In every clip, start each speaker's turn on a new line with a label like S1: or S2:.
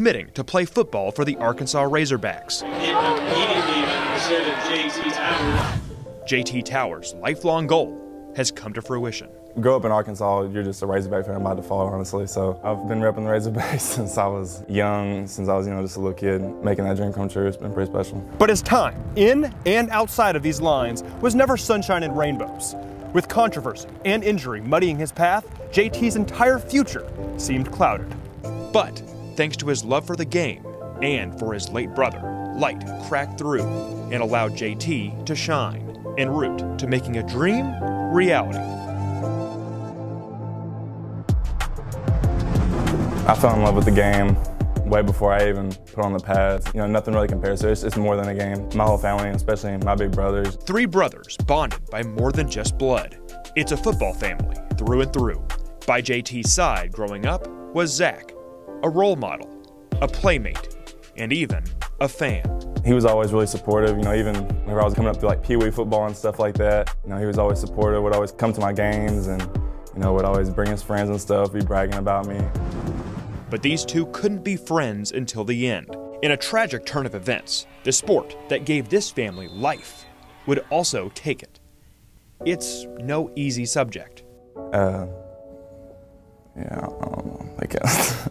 S1: committing to play football for the Arkansas Razorbacks. JT Towers' lifelong goal has come to fruition.
S2: Grow up in Arkansas, you're just a Razorback fan by default, honestly. So I've been repping the Razorbacks since I was young, since I was, just a little kid. Making that dream come true, it's been pretty special.
S3: But his time, in and outside of these lines, was never sunshine and rainbows. With controversy and injury muddying his path, JT's entire future seemed clouded.
S1: But thanks to his love for the game and for his late brother, light cracked through and allowed JT to shine en route to making a dream reality.
S2: I fell in love with the game way before I even put on the pads. Nothing really compares to it. It's more than a game. My whole family, especially my big brothers.
S1: 3 brothers bonded by more than just blood. It's a football family through and through. By JT's side growing up was Zach, a role model, a playmate, and even a fan.
S2: He was always really supportive, even whenever I was coming up through like Pee Wee football and stuff like that. He was always supportive, would always come to my games and, would always bring his friends and stuff, be bragging about me.
S1: But these two couldn't be friends until the end. In a tragic turn of events, the sport that gave this family life would also take it. It's no easy subject.
S2: Yeah, I don't know, I guess.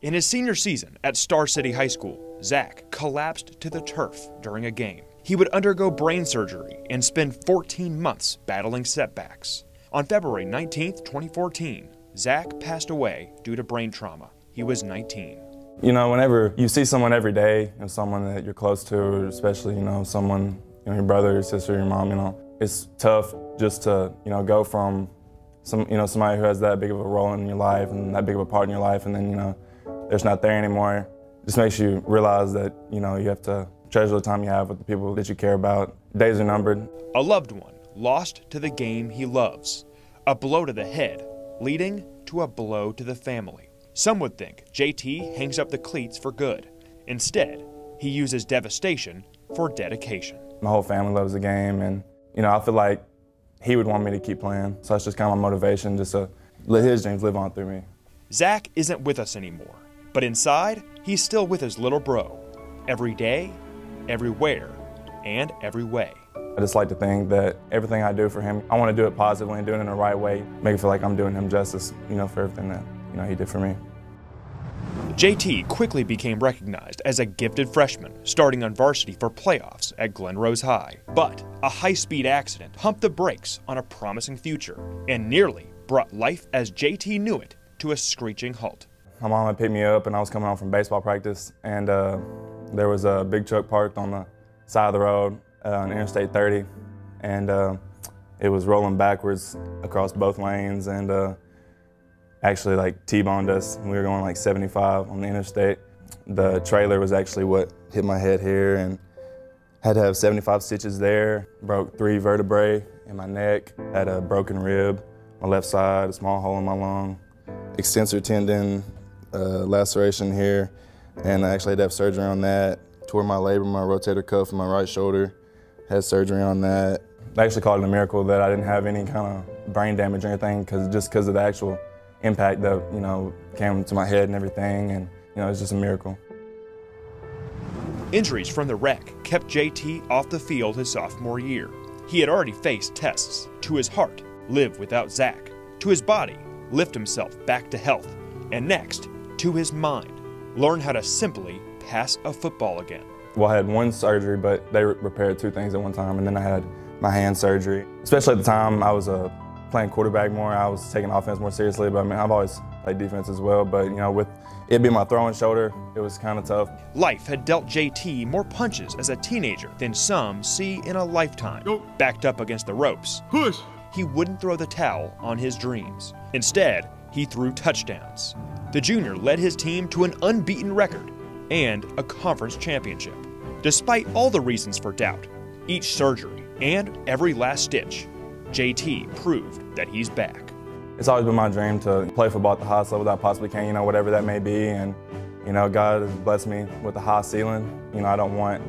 S1: In his senior season at Star City High School, Zach collapsed to the turf during a game. He would undergo brain surgery and spend 14 months battling setbacks. On February 19, 2014, Zach passed away due to brain trauma. He was 19.
S2: Whenever you see someone every day, someone that you're close to, or especially, someone, your brother, your sister, your mom, it's tough just to, go from somebody who has that big of a role in your life and that big of a part in your life, and then, they're just not there anymore. It just makes you realize that, you have to treasure the time you have with the people that you care about. Days are numbered.
S1: A loved one lost to the game he loves. A blow to the head, leading to a blow to the family. Some would think JT hangs up the cleats for good. Instead, he uses devastation for dedication.
S2: My whole family loves the game, and I feel like he would want me to keep playing. So that's just kind of my motivation, just to let his dreams live on through me.
S1: Zach isn't with us anymore, but inside, he's still with his little bro. Every day, everywhere, and every way.
S2: I just like to think that everything I do for him, I want to do it positively and do it in the right way. Make it feel like I'm doing him justice, for everything that, he did for me.
S1: JT quickly became recognized as a gifted freshman, starting on varsity for playoffs at Glen Rose High. But a high-speed accident pumped the brakes on a promising future and nearly brought life as JT knew it to a screeching halt.
S2: My mom had picked me up and I was coming home from baseball practice, and there was a big truck parked on the side of the road on Interstate 30, and it was rolling backwards across both lanes and actually like T-boned us. We were going like 75 on the interstate. The trailer was actually what hit my head here, and had to have 75 stitches there. Broke 3 vertebrae in my neck, had a broken rib, my left side, a small hole in my lung, extensor tendon, laceration here, and I actually had to have surgery on that. Tore my labrum, my rotator cuff in my right shoulder, had surgery on that. I actually called it a miracle that I didn't have any kind of brain damage or anything, just because of the actual impact that, came to my head and everything, and, it's just a miracle.
S1: Injuries from the wreck kept JT off the field his sophomore year. He had already faced tests to his heart, live without Zach, to his body, lift himself back to health, and next, to his mind, learn how to simply pass a football again.
S2: Well, I had 1 surgery, but they repaired 2 things at one time, and then I had my hand surgery. Especially at the time, I was playing quarterback more. I was taking offense more seriously, but I've always played defense as well. But with it being my throwing shoulder, it was kind of tough.
S1: Life had dealt JT more punches as a teenager than some see in a lifetime.
S4: Nope.
S1: Backed up against the ropes,
S4: Push.
S1: He wouldn't throw the towel on his dreams. Instead, he threw touchdowns. The junior led his team to an unbeaten record and a conference championship. Despite all the reasons for doubt, each surgery, and every last stitch, JT proved that he's back.
S2: It's always been my dream to play football at the highest level that I possibly can, whatever that may be. And, God has blessed me with a high ceiling. I don't want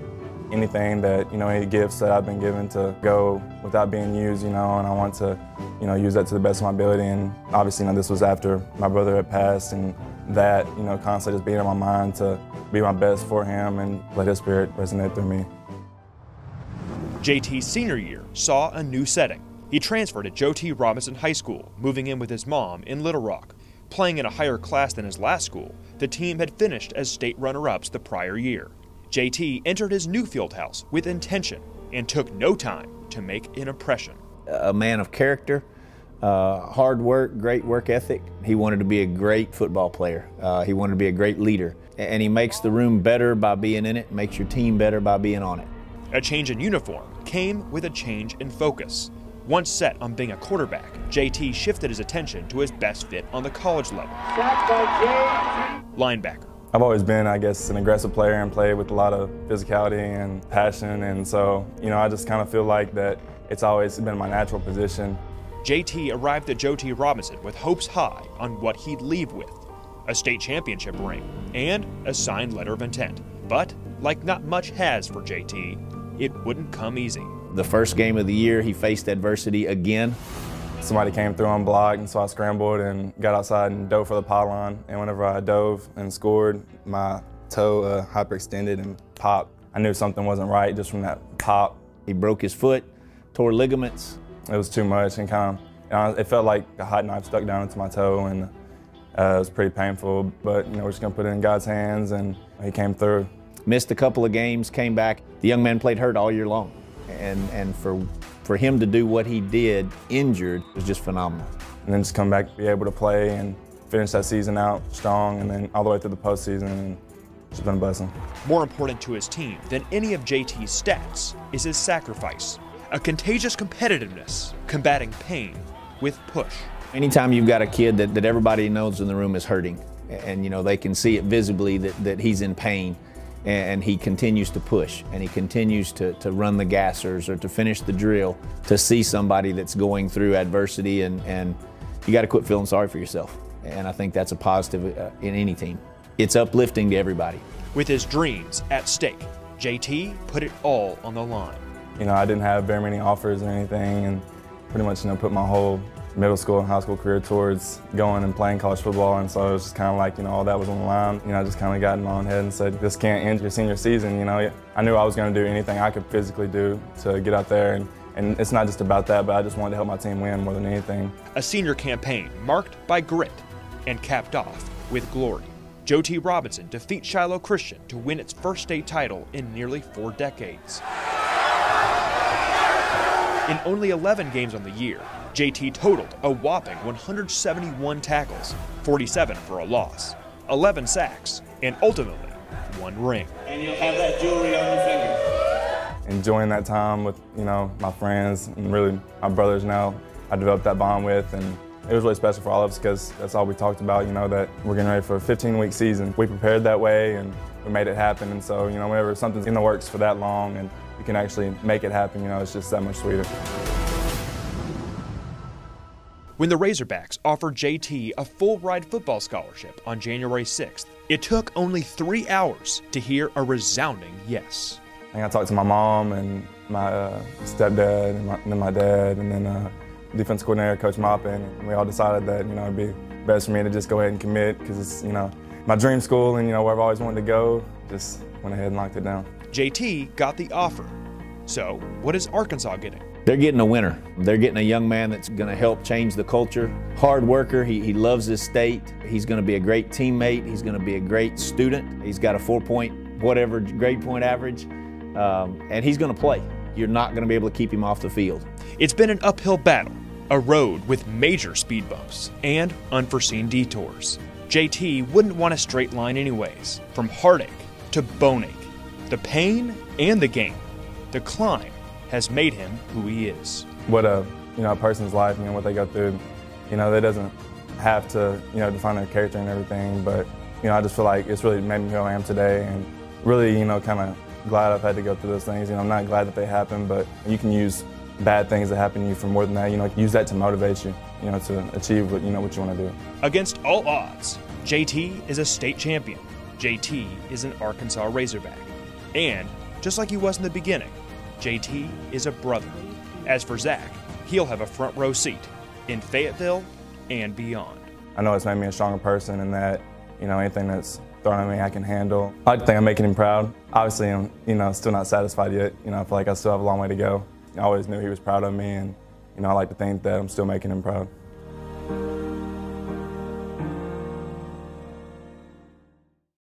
S2: anything that, any gifts that I've been given to go without being used, and I want to, use that to the best of my ability. And obviously, this was after my brother had passed, and that, constantly just being in my mind to be my best for him and let his spirit resonate through me.
S1: JT's senior year saw a new setting. He transferred to Teague Robinson High School, moving in with his mom in Little Rock. Playing in a higher class than his last school, the team had finished as state runner-ups the prior year. JT entered his new field house with intention and took no time to make an impression.
S4: A man of character, hard work, great work ethic. He wanted to be a great football player. He wanted to be a great leader. And he makes the room better by being in it, makes your team better by being on it.
S1: A change in uniform came with a change in focus. Once set on being a quarterback, JT shifted his attention to his best fit on the college level. Linebacker.
S2: I've always been, I guess, an aggressive player and played with a lot of physicality and passion, and so, I just kind of feel like that it's always been my natural position.
S1: JT arrived at Teague Robinson with hopes high on what he'd leave with: a state championship ring and a signed letter of intent. But, like not much has for JT, it wouldn't come easy.
S4: The first game of the year, he faced adversity again.
S2: Somebody came through on block, and so I scrambled and got outside and dove for the pylon. And whenever I dove and scored, my toe hyperextended and popped. I knew something wasn't right just from that pop.
S4: He broke his foot, tore ligaments.
S2: It was too much, and it felt like a hot knife stuck down into my toe, and it was pretty painful. But we're just gonna put it in God's hands, and he came through.
S4: Missed a couple of games, came back. The young man played hurt all year long, and for him to do what he did injured was just phenomenal.
S2: And then just come back, be able to play and finish that season out strong, and then all the way through the postseason, and it's been a blessing.
S1: More important to his team than any of JT's stats is his sacrifice, a contagious competitiveness, combating pain with push.
S4: Anytime you've got a kid that everybody knows in the room is hurting, and they can see it visibly that he's in pain, and he continues to push, and he continues to run the gassers or to finish the drill, to see somebody that's going through adversity, and you got to quit feeling sorry for yourself. And I think that's a positive in any team. It's uplifting to everybody.
S1: With his dreams at stake, JT put it all on the line.
S2: I didn't have very many offers or anything, and pretty much put my whole middle school and high school career towards going and playing college football, and so it was just kind of like, all that was on the line. I just kind of got in my own head and said, this can't end your senior season. I knew I was going to do anything I could physically do to get out there, and it's not just about that, but I just wanted to help my team win more than anything.
S1: A senior campaign marked by grit and capped off with glory. Teague Robinson defeats Shiloh Christian to win its first state title in nearly 4 decades. In only 11 games on the year, JT totaled a whopping 171 tackles, 47 for a loss, 11 sacks, and ultimately 1 ring.
S5: And you'll have that jewelry on your finger.
S2: Enjoying that time with, my friends and really my brothers now, I developed that bond with, and it was really special for all of us because that's all we talked about, that we're getting ready for a 15-week season. We prepared that way and we made it happen, and so, whenever something's in the works for that long and you can actually make it happen, it's just that much sweeter.
S1: When the Razorbacks offered JT a full-ride football scholarship on January 6th, it took only 3 hours to hear a resounding yes.
S2: I talked to my mom and my stepdad and then my dad, and then defense coordinator, Coach Maupin, and we all decided that, it'd be best for me to just go ahead and commit because it's, my dream school and, where I've always wanted to go. Just went ahead and locked it down.
S1: JT got the offer. So, what is Arkansas getting?
S4: They're getting a winner. They're getting a young man that's going to help change the culture. Hard worker, he loves his state. He's going to be a great teammate. He's going to be a great student. He's got a 4-point whatever grade point average, and he's going to play. You're not going to be able to keep him off the field.
S1: It's been an uphill battle, a road with major speed bumps and unforeseen detours. JT wouldn't want a straight line anyways, from heartache to bone ache. The pain and the gain, the climb, has made him who he is.
S2: What a person's life, what they go through, they doesn't have to define their character and everything, but I just feel like it's really made me who I am today, and really kind of glad I've had to go through those things. I'm not glad that they happened, but you can use bad things that happen to you for more than that. Use that to motivate you, to achieve what you want to do.
S1: Against all odds, JT is a state champion. JT is an Arkansas Razorback. And, just like he was in the beginning, JT is a brother. As for Zach, he'll have a front row seat in Fayetteville and beyond.
S2: I know it's made me a stronger person, and that, You know, anything that's thrown at me, I can handle. I like to think I'm making him proud. Obviously, I'm, you know, still not satisfied yet. You know, I feel like I still have a long way to go. I always knew he was proud of me, and, you know, I like to think that I'm still making him proud.